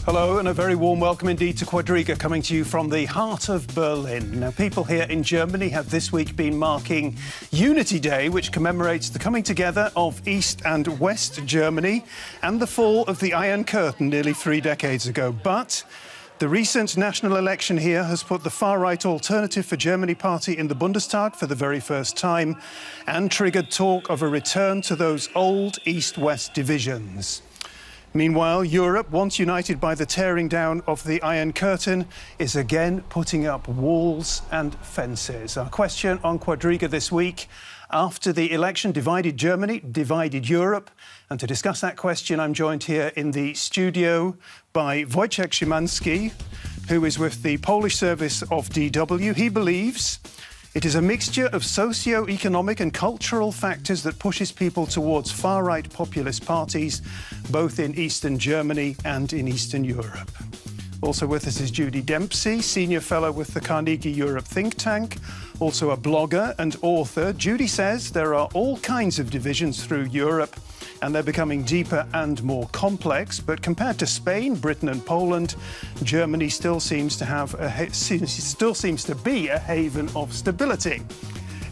Hello and a very warm welcome indeed to Quadriga, coming to you from the heart of Berlin. Now, people here in Germany have this week been marking Unity Day, which commemorates the coming together of East and West Germany and the fall of the Iron Curtain nearly 3 decades ago. But the recent national election here has put the far-right Alternative for Germany party in the Bundestag for the very first time and triggered talk of a return to those old East-West divisions. Meanwhile, Europe, once united by the tearing down of the Iron Curtain, is again putting up walls and fences. Our question on Quadriga this week: after the election divided Germany, divided Europe? And to discuss that question, I'm joined here in the studio by Wojciech Szymański, who is with the Polish service of DW. He believes it is a mixture of socio-economic and cultural factors that pushes people towards far-right populist parties, both in Eastern Germany and in Eastern Europe. Also with us is Judy Dempsey, Senior Fellow with the Carnegie Europe think tank, also a blogger and author. Judy says there are all kinds of divisions through Europe, and they're becoming deeper and more complex. But compared to Spain, Britain and Poland, Germany still seems to be a haven of stability.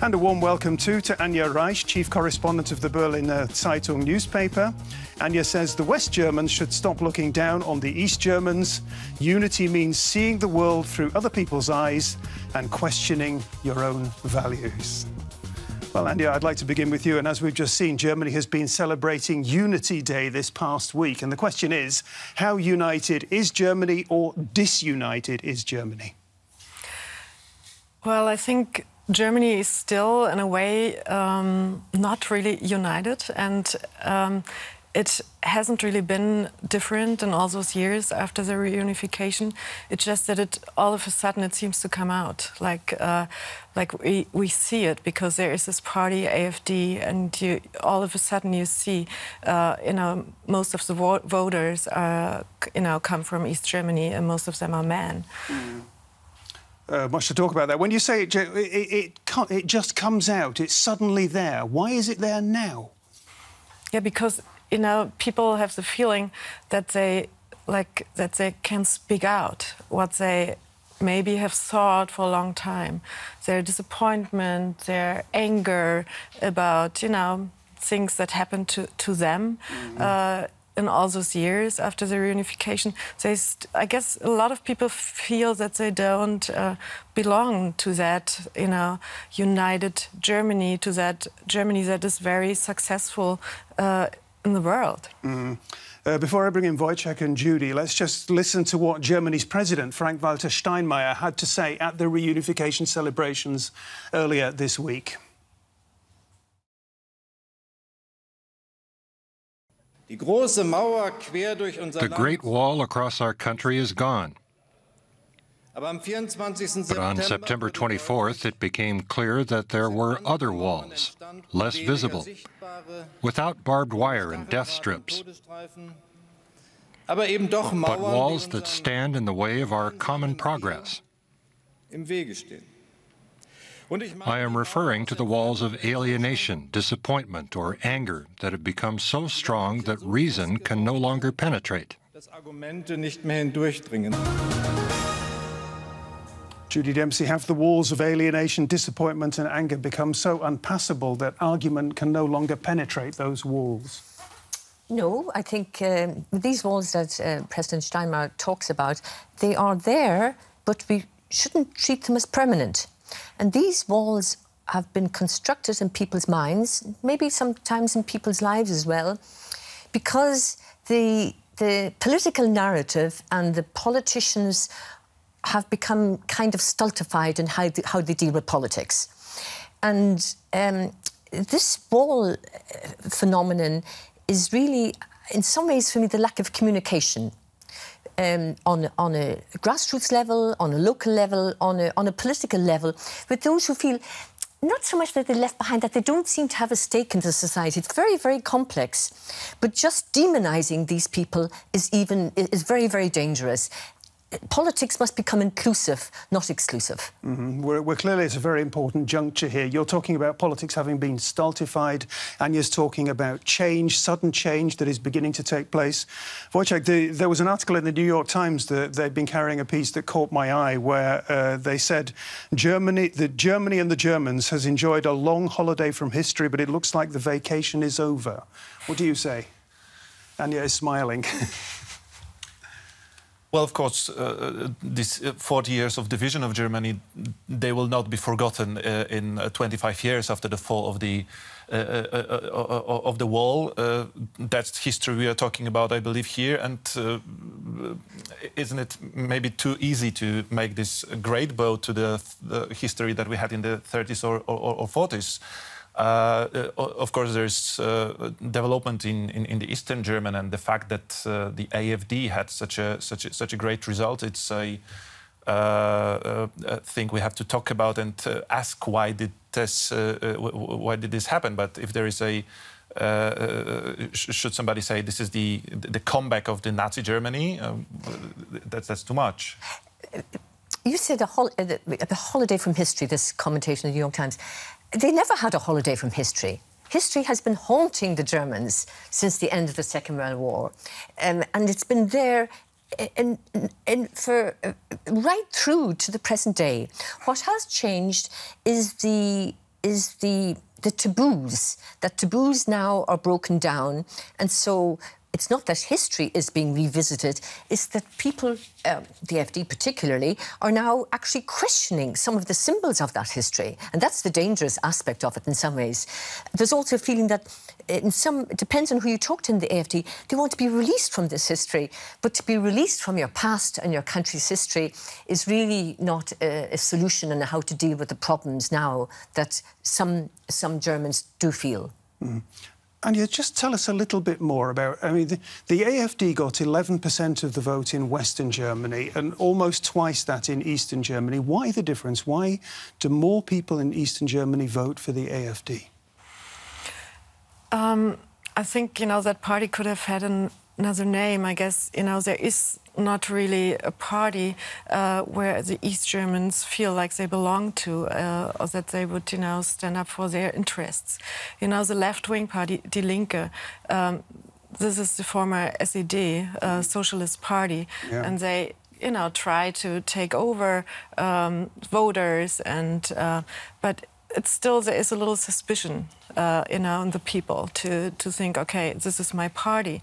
And a warm welcome too to Anja Reich, Chief Correspondent of the Berliner Zeitung newspaper. Anja says the West Germans should stop looking down on the East Germans. Unity means seeing the world through other people's eyes and questioning your own values. Well, Anja, I'd like to begin with you. And as we've just seen, Germany has been celebrating Unity Day this past week. And the question is, how united is Germany, or disunited is Germany? Well, I think Germany is still, in a way, not really united. And it hasn't really been different in all those years after the reunification. It's just that all of a sudden it seems to come out, like we see it, because there is this party AfD, and all of a sudden you see, most of the voters, come from East Germany, and most of them are men. Much to talk about that. When you say it just comes out, it's suddenly there. Why is it there now? Yeah, because people have the feeling that they can speak out what they maybe have thought for a long time. Their disappointment, their anger about, things that happened to them in all those years after the reunification. I guess a lot of people feel that they don't belong to that, united Germany, to that Germany that is very successful in the world. Before I bring in Wojciech and Judy, let's just listen to what Germany's president, Frank-Walter Steinmeier, had to say at the reunification celebrations earlier this week. The Great Wall across our country is gone. But on September 24th, it became clear that there were other walls, less visible, without barbed wire and death strips, but walls that stand in the way of our common progress. I am referring to the walls of alienation, disappointment, or anger that have become so strong that reason can no longer penetrate. Judy Dempsey, have the walls of alienation, disappointment and anger become so unpassable that argument can no longer penetrate those walls? No, I think these walls that President Steinmeier talks about, they are there, but we shouldn't treat them as permanent. And these walls have been constructed in people's minds, maybe sometimes in people's lives as well, because the political narrative and the politicians have become kind of stultified in how they deal with politics. And this wall phenomenon is really, in some ways, for me, the lack of communication on a grassroots level, on a local level, on a political level, with those who feel not so much that they're left behind, that they don't seem to have a stake in the society. It's very, very complex. But just demonising these people is very, very dangerous. politics must become inclusive, not exclusive. We're clearly at a very important juncture here. You're talking about politics having been stultified. Anja's talking about change, sudden change that is beginning to take place. Wojciech, there was an article in the New York Times that they've been carrying a piece that caught my eye where they said Germany and the Germans has enjoyed a long holiday from history, but it looks like the vacation is over. What do you say? Anja is smiling. Well, of course, these 40 years of division of Germany, they will not be forgotten in 25 years after the fall of the wall. That's history we are talking about, I believe, here. And isn't it maybe too easy to make this great bow to the history that we had in the 30s or 40s? Of course, there's development in the Eastern German, and the fact that the AfD had such a great result. It's a thing we have to talk about and ask why did this happen. But if there is a should somebody say this is the comeback of the Nazi Germany, that's too much. You said a holiday from history. This commentation in the New York Times. They never had a holiday from history. History has been haunting the Germans since the end of the Second World War. And it's been there for right through to the present day. What has changed is the taboos. That taboos now are broken down. And so it's not that history is being revisited, it's that people, the AfD particularly, are now actually questioning some of the symbols of that history. And that's the dangerous aspect of it in some ways. There's also a feeling that it depends on who you talk to in the AfD, they want to be released from this history. But to be released from your past and your country's history is really not a solution on how to deal with the problems now that some Germans do feel. Anja, just tell us a little bit more about... I mean, the AfD got 11% of the vote in Western Germany and almost twice that in Eastern Germany. Why the difference? Why do more people in Eastern Germany vote for the AfD? I think, that party could have had another name. I guess, there is not really a party where the East Germans feel like they belong to or that they would, stand up for their interests. The left-wing party, Die Linke, this is the former SED, Socialist Party, and they, try to take over voters, and but it's still, there is a little suspicion, in the people to think, okay, this is my party.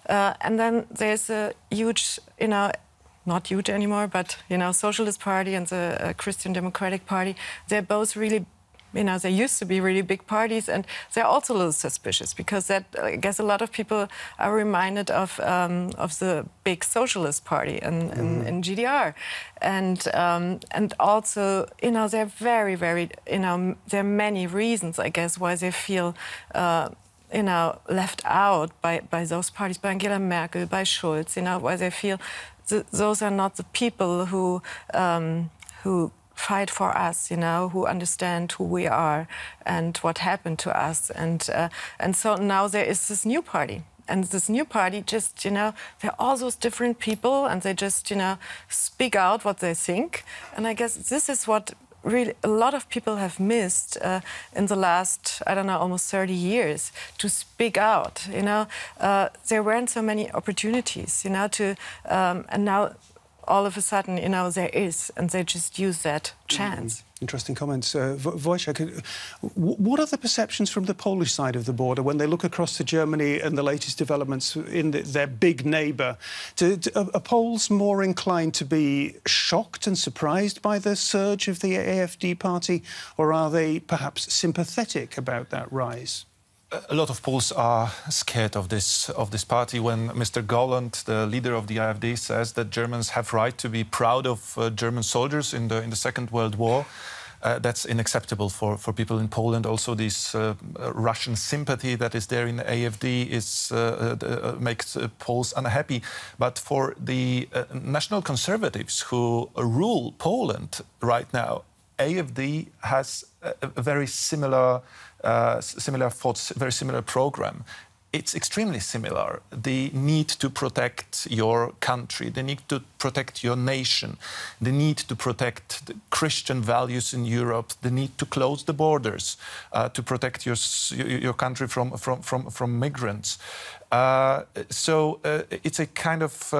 And then there's a huge, not huge anymore, but, Socialist Party and the Christian Democratic Party, they're both really, they used to be really big parties, and they're also a little suspicious because that, I guess, a lot of people are reminded of the big Socialist Party in GDR, and also, they're very, very, there are many reasons, I guess, why they feel, left out by those parties, by Angela Merkel, by Schulz, why they feel those are not the people who fight for us, who understand who we are and what happened to us. And so now there is this new party. And this new party just, they're all those different people, and they just, speak out what they think. And I guess this is what really a lot of people have missed in the last, I don't know, almost 30 years, to speak out, There weren't so many opportunities, and now all of a sudden, there is, and they just use that chance. Interesting comments. Wojciech, what are the perceptions from the Polish side of the border when they look across to Germany and the latest developments in their big neighbour? Are Poles more inclined to be shocked and surprised by the surge of the AfD party, or are they perhaps sympathetic about that rise? A lot of Poles are scared of this party. When Mr. Goland, the leader of the AfD, says that Germans have right to be proud of German soldiers in the Second World War, that's unacceptable for people in Poland. Also, this Russian sympathy that is there in the AfD makes Poles unhappy. But for the National Conservatives who rule Poland right now, AfD has a very similar thoughts, very similar program. it's extremely similar. The need to protect your country, the need to protect your nation, the need to protect the Christian values in Europe, the need to close the borders to protect your country from migrants. So it's a kind of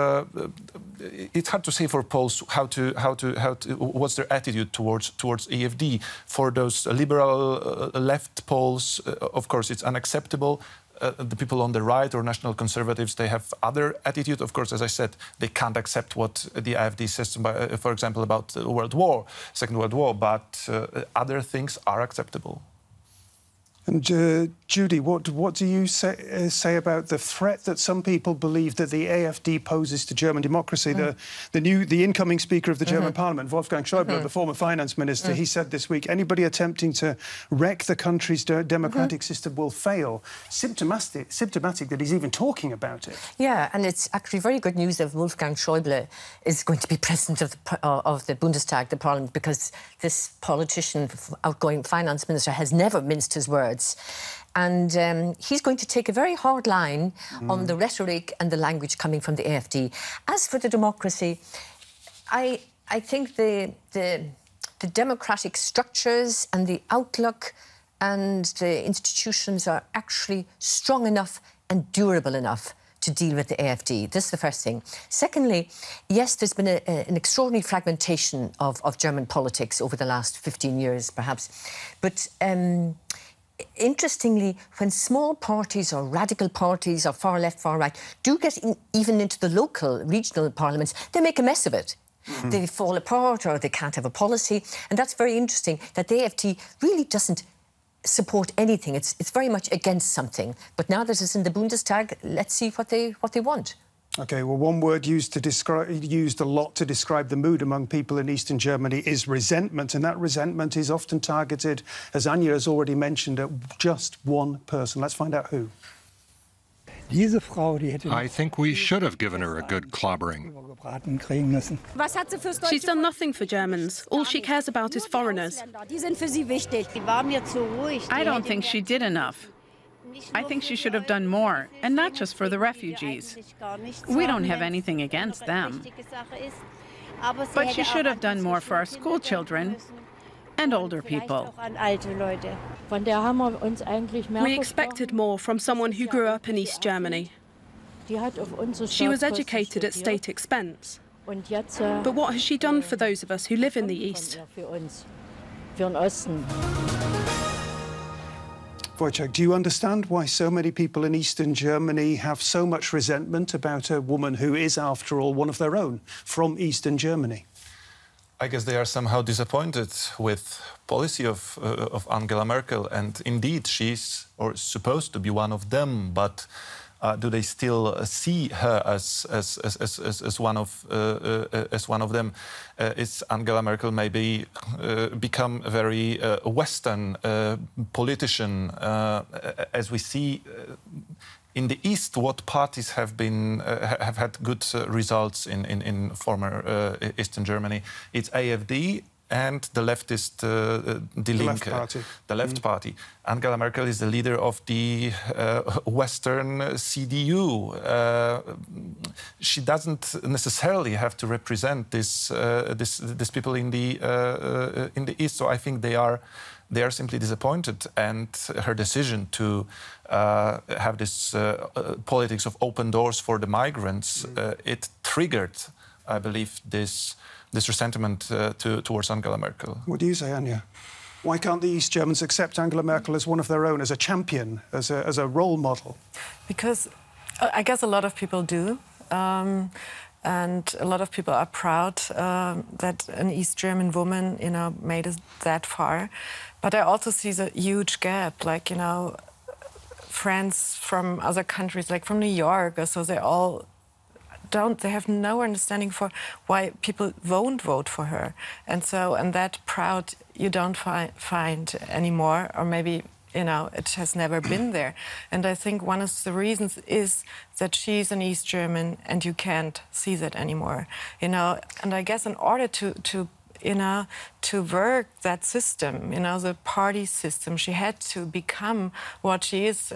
it's hard to say for Poles what's their attitude towards AfD. For those liberal left Poles, of course, it's unacceptable. The people on the right or national conservatives, they have other attitude. Of course, as I said, they can't accept what the AfD says, for example, about the Second World War, but other things are acceptable. And Judy, what do you say about the threat that some people believe that the AfD poses to German democracy? The incoming Speaker of the German Parliament, Wolfgang Schäuble, the former finance minister, he said this week, anybody attempting to wreck the country's democratic system will fail. Symptomatic that he's even talking about it. Yeah, and it's actually very good news that Wolfgang Schäuble is going to be president of the Bundestag, the Parliament, because this politician, outgoing finance minister, has never minced his words. And he's going to take a very hard line on the rhetoric and the language coming from the AfD. As for the democracy, I think the democratic structures and the outlook and the institutions are actually strong enough and durable enough to deal with the AfD. This is the first thing. Secondly, yes, there's been an extraordinary fragmentation of German politics over the last 15 years, perhaps. But interestingly, when small parties or radical parties or far left, far right do get even into the local, regional parliaments, they make a mess of it. They fall apart or they can't have a policy. And that's very interesting, that the AfD really doesn't support anything. It's very much against something. But now that it's in the Bundestag, let's see what they want. OK, well, one word used a lot to describe the mood among people in eastern Germany is resentment, and that resentment is often targeted, as Anja has already mentioned, at just one person. Let's find out who. I think we should have given her a good clobbering. She's done nothing for Germans. All she cares about is foreigners. I don't think she did enough. I think she should have done more, and not just for the refugees. We don't have anything against them. But she should have done more for our school children and older people. We expected more from someone who grew up in East Germany. She was educated at state expense. But what has she done for those of us who live in the East? Wojciech, do you understand why so many people in eastern Germany have so much resentment about a woman who is, after all, one of their own from eastern Germany? I guess they are somehow disappointed with policy of Angela Merkel, and indeed she's supposed to be one of them, but do they still see her as one of them? Is Angela Merkel maybe become a very Western politician, as we see in the East? What parties have had good results in former Eastern Germany? It's AfD and the leftist Die Linke, the left party. Angela Merkel is the leader of the Western CDU. She doesn't necessarily have to represent this people in the East. So I think they are simply disappointed, and her decision to have this politics of open doors for the migrants, it triggered, I believe, this resentment towards Angela Merkel. What do you say, Anja? Why can't the East Germans accept Angela Merkel as one of their own, as a champion, as a role model? Because I guess a lot of people do. And a lot of people are proud that an East German woman, made it that far. But I also see the huge gap, like, friends from other countries, like from New York or so, they have no understanding for why people won't vote for her. And that proud you don't find anymore, or maybe, it has never been there. And I think one of the reasons is that she's an East German and you can't see that anymore, And I guess in order to you know, to work that system, you know, the party system. She had to become what she is,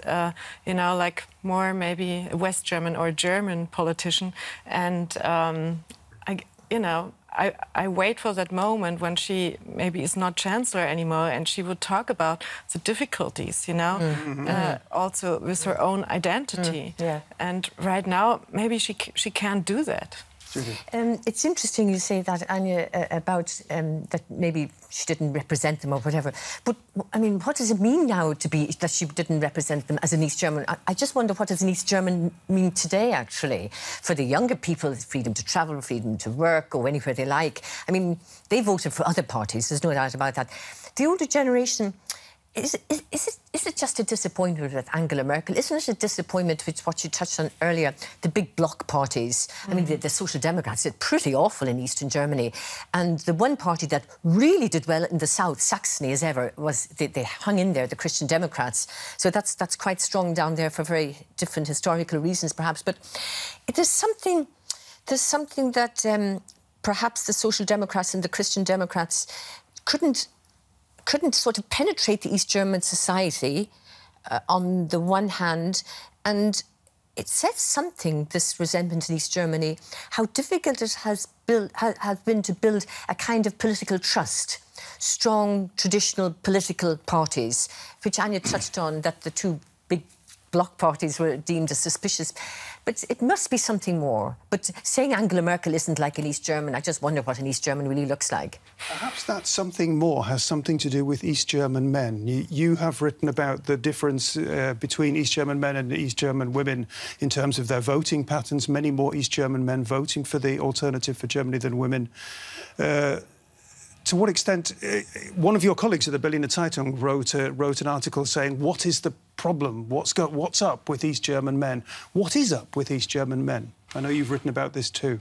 you know, like more maybe a West German or German politician. And you know, I wait for that moment when she maybe is not chancellor anymore and she would talk about the difficulties, you know, also with her own identity. And right now, maybe she can't do that. It's interesting you say that, Anja, about that maybe she didn't represent them or whatever. But, I mean, what does it mean now to be that she didn't represent them as an East German? I just wonder, what does an East German mean today, actually? For the younger people, freedom to travel, freedom to work, go anywhere they like. I mean, they voted for other parties, there's no doubt about that. The older generation... Is it just a disappointment with Angela Merkel? Isn't it a disappointment with what you touched on earlier, the big bloc parties? I mean, the Social Democrats did pretty awful in Eastern Germany. And the one party that really did well in the south, Saxony as ever, was they hung in there, the Christian Democrats. So that's quite strong down there for very different historical reasons, perhaps. But there's something that perhaps the Social Democrats and the Christian Democrats couldn't sort of penetrate the East German society on the one hand, and it says something, this resentment in East Germany, how difficult it has been to build a kind of political trust, strong traditional political parties, which Anja touched on, that the two big bloc parties were deemed as suspicious. But it must be something more. But saying Angela Merkel isn't like an East German, I just wonder what an East German really looks like. Perhaps that something more has something to do with East German men. You have written about the difference between East German men and East German women in terms of their voting patterns. Many more East German men voting for the alternative for Germany than women. To what extent... one of your colleagues at the Berliner Zeitung wrote an article saying, what is the problem? What's up with East German men? What is up with East German men? I know you've written about this too.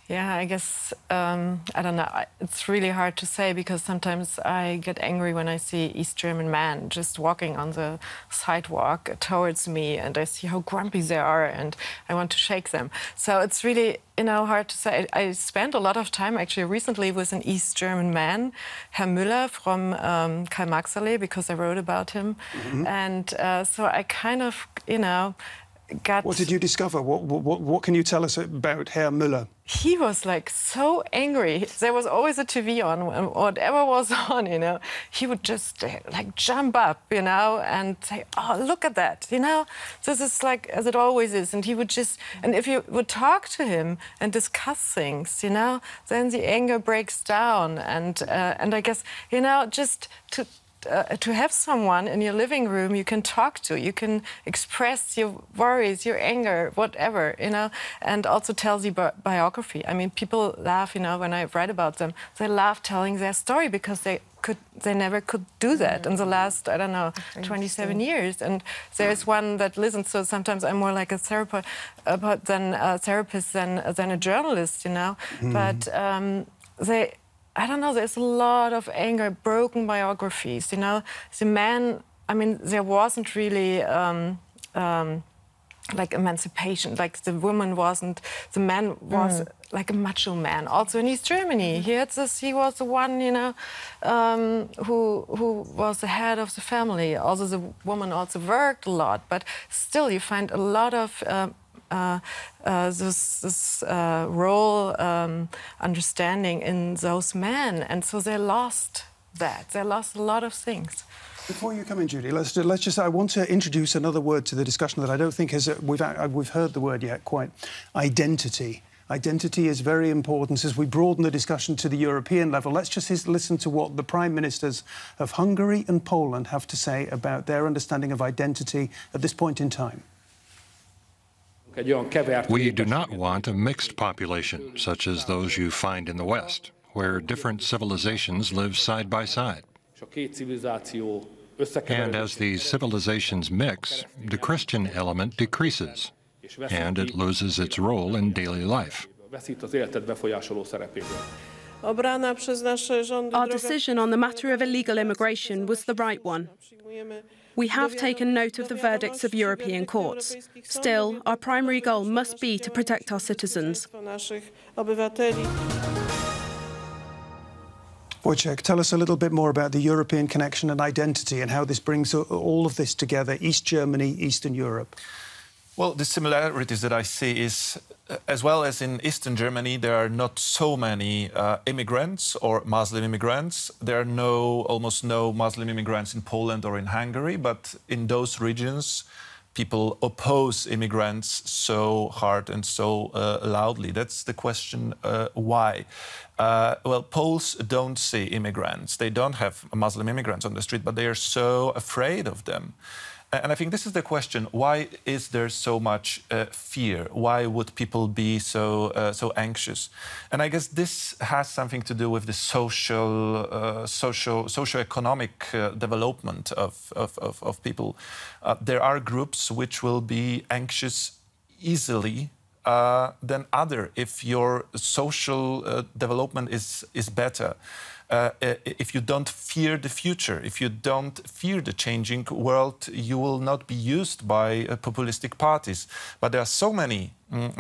Yeah, I guess, I don't know, it's really hard to say, because sometimes I get angry when I see East German men just walking on the sidewalk towards me, and I see how grumpy they are, and I want to shake them. So it's really, you know, hard to say. I spent a lot of time, actually, recently with an East German man, Herr Müller from Karl Marx Allee, because I wrote about him. And so I kind of, you know, got... What did you discover? What can you tell us about Herr Müller? He was, like, so angry. There was always a TV on, whatever was on, you know. He would just, like, jump up, you know, and say, oh, look at that, you know. This is, like, as it always is. And he would just... And if you would talk to him and discuss things, you know, then the anger breaks down. And I guess, you know, just to have someone in your living room you can talk to, you can express your worries, your anger, whatever, you know, and also tell the biography. I mean, people laugh, you know, when I write about them, they laugh telling their story, because they never could do that in the last, I don't know, 27 years. And there's one that listens, so sometimes I'm more like a therapist than a journalist, you know. But I don't know, there's a lot of anger, broken biographies, you know. The man, I mean, there wasn't really like emancipation, like the woman wasn't, the man was like a macho man. Also in East Germany, he was the one, you know, who was the head of the family. Also the woman also worked a lot, but still you find a lot of this role understanding in those men, and so they lost that. They lost a lot of things. Before you come in, Judy, let's just. I want to introduce another word to the discussion that I don't think we've heard the word yet quite. Identity. Identity is very important as we broaden the discussion to the European level. Let's just listen to what the Prime Ministers of Hungary and Poland have to say about their understanding of identity at this point in time. We do not want a mixed population, such as those you find in the West, where different civilizations live side by side. And as these civilizations mix, the Christian element decreases, and it loses its role in daily life. Our decision on the matter of illegal immigration was the right one. We have taken note of the verdicts of European courts. Still, our primary goal must be to protect our citizens. Wojciech, tell us a little bit more about the European connection and identity and how this brings all of this together, East Germany, Eastern Europe. Well, the similarities that I see is, as well as in Eastern Germany, there are not so many immigrants or Muslim immigrants. There are almost no Muslim immigrants in Poland or in Hungary, but in those regions, people oppose immigrants so hard and so loudly. That's the question, why? Well, Poles don't see immigrants. They don't have Muslim immigrants on the street, but they are so afraid of them. And I think this is the question: why is there so much fear? Why would people be so anxious? And I guess this has something to do with the socio-economic development of people. There are groups which will be anxious easily than other if your social development is better. If you don't fear the future, if you don't fear the changing world, you will not be used by populistic parties. But there are so many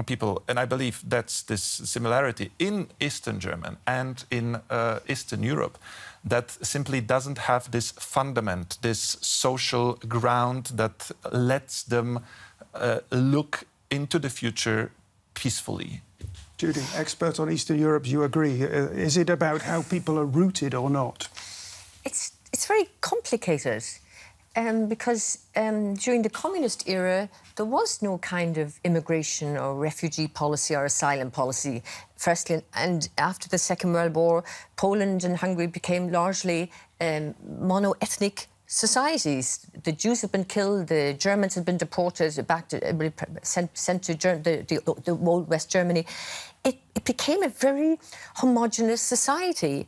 people, and I believe that's this similarity in Eastern Germany and in Eastern Europe, that simply doesn't have this fundament, this social ground that lets them look into the future peacefully. Judy, expert on Eastern Europe, you agree. Is it about how people are rooted or not? It's very complicated because during the communist era, there was no kind of immigration or refugee policy or asylum policy. Firstly, and after the Second World War, Poland and Hungary became largely mono-ethnic societies. The Jews have been killed, the Germans have been deported, back to, sent to the old West Germany. It became a very homogenous society.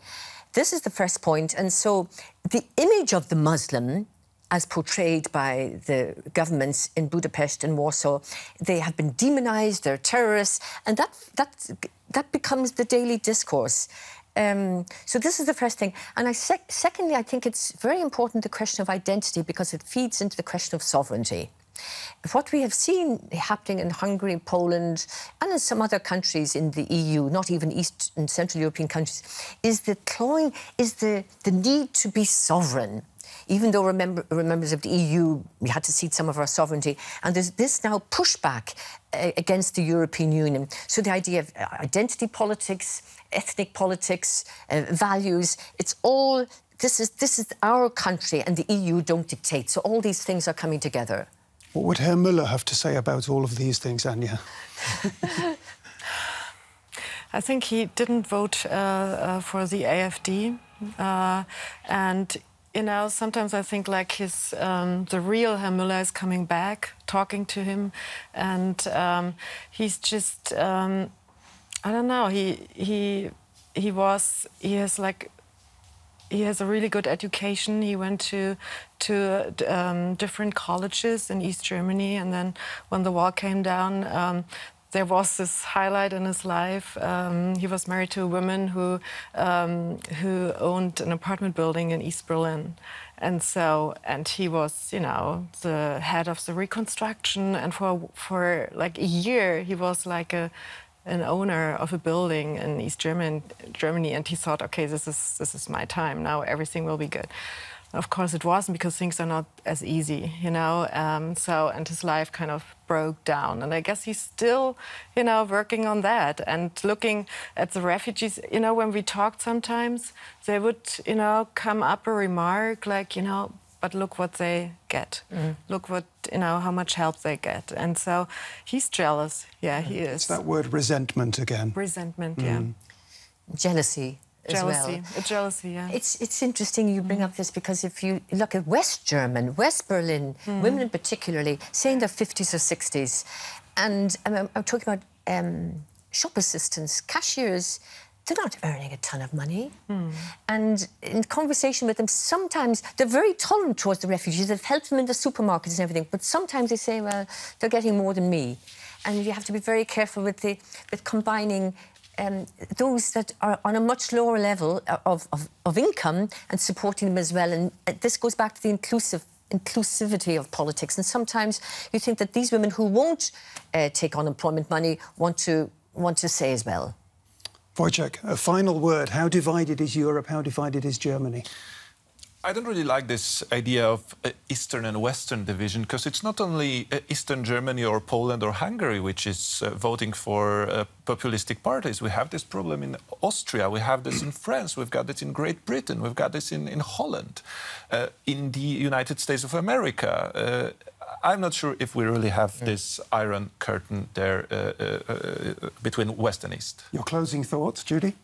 This is the first point. And so the image of the Muslim, as portrayed by the governments in Budapest and Warsaw, they have been demonized, they're terrorists, and that becomes the daily discourse. So this is the first thing. And secondly, I think it's very important, the question of identity, because it feeds into the question of sovereignty. What we have seen happening in Hungary, Poland, and in some other countries in the EU, not even East and Central European countries, is the need to be sovereign. Even though we're members of the EU, we had to cede some of our sovereignty. And there's this now pushback against the European Union. So the idea of identity politics, ethnic politics, values, it's all, this is our country and the EU don't dictate. So all these things are coming together. What would Herr Müller have to say about all of these things, Anja? I think he didn't vote for the AfD. And, you know, sometimes I think like the real Herr Müller is coming back, talking to him. And he's just, I don't know, he has a really good education. He went to different colleges in East Germany, and then when the wall came down, there was this highlight in his life. He was married to a woman who owned an apartment building in East Berlin, and he was, you know, the head of the reconstruction, and for like a year he was like an owner of a building in East Germany, and he thought, okay, this is my time. Now everything will be good. Of course, it wasn't, because things are not as easy, you know. And his life kind of broke down, and I guess he's still, you know, working on that and looking at the refugees. You know, when we talked, sometimes they would, you know, come up a remark like, you know, but look what they get. Look what, you know, how much help they get. And so he's jealous. Yeah, he is. It's that word resentment again. Resentment, yeah. Jealousy as well. Jealousy, yeah. It's interesting you bring up this, because if you look at West Berlin, women particularly, say in their 50s or 60s, and I'm talking about shop assistants, cashiers, they're not earning a ton of money. And in conversation with them, sometimes they're very tolerant towards the refugees. They've helped them in the supermarkets and everything. But sometimes they say, well, they're getting more than me. And you have to be very careful with combining those that are on a much lower level of income and supporting them as well. And this goes back to the inclusivity of politics. And sometimes you think that these women who won't take unemployment money want to say as well. Wojciech, a final word. How divided is Europe? How divided is Germany? I don't really like this idea of Eastern and Western division, because it's not only Eastern Germany or Poland or Hungary which is voting for populistic parties. We have this problem in Austria, we have this in France, we've got this in Great Britain, we've got this in Holland, in the United States of America. I'm not sure if we really have this iron curtain there between West and East. Your closing thoughts, Judy?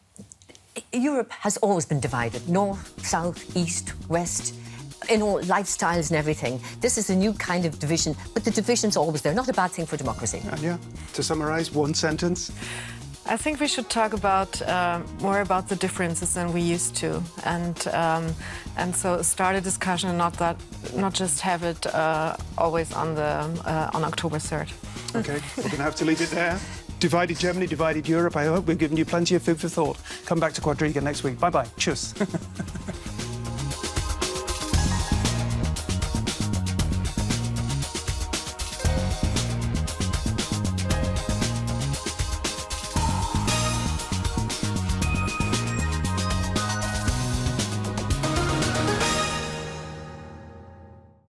Europe has always been divided, north, south, east, west, in all lifestyles and everything. This is a new kind of division, but the division's always there. Not a bad thing for democracy. Anja, to summarise, one sentence. I think we should talk about more about the differences than we used to, and so start a discussion, not just have it always on October 3rd. OK, we're going to have to leave it there. Divided Germany, divided Europe. I hope we've given you plenty of food for thought. Come back to Quadriga next week. Bye-bye. Tschüss.